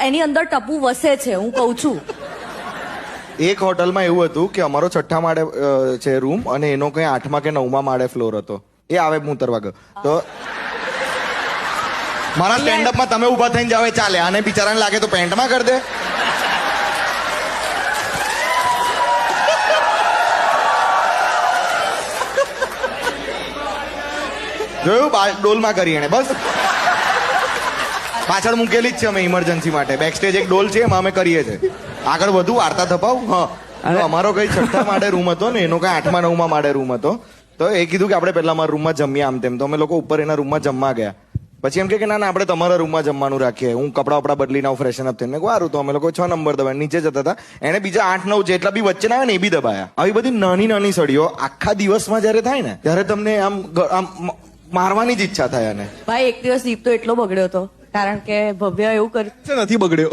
એની અંદર ટપુ વસે છે, હું કઉ છું. એક હોટલમાં એવું હતું કે અમારો 6થા માળે છે રૂમ અને એનો કઈ 8મા કે 9મા માળે ફ્લોર હતો. એ આવે હું ઉતરવા ગયો તો મારા સ્ટેન્ડઅપમાં તમે ઊભા થઈને જાવ એ ચાલે, આને બિચારાને લાગે તો પેન્ટમાં કરી દે. જોયું, ડોલમાં કરી એને બસ પાછળ મૂકેલી જ છે અમે ઇમરજન્સી માટે. બેક સ્ટેજ એક ડોલ છે, એમાં અમે કરીએ છીએ. આગળ વધુ વાર્તા થપાવ. હા, અમારો કઈ 6થા માળે રૂમ હતો ને એનો કઈ 8મા 9મા માળે રૂમ હતો. તો એ કીધું કે આપણે પેલા અમારા રૂમમાં જમીએ આમ તેમ. તો અમે લોકો ઉપર એના રૂમમાં જમવા ગયા. પછી એમ કે ના ના આપણે તમારા રૂમમાં જમવાનું રાખીએ. હું કપડા વપડા બદલીને આવું, ફ્રેશન અપ થઈને સારું. તો અમે લોકો 6 નંબર દબાય નીચે જતા હતા. એને બીજા 8 9 જેટલા બી વચ્ચે ના આવે ને એ બી દબાયા. આવી બધી નાની નાની સળીઓ આખા દિવસમાં જયારે થાય ને ત્યારે તમને આમ મારવાની જ ઈચ્છા થાય. અને ભાઈ એક દિવસ દીપ તો એટલો બગડ્યો હતો કારણ કે ભવ્ય એવું કર્યું નથી બગડ્યો.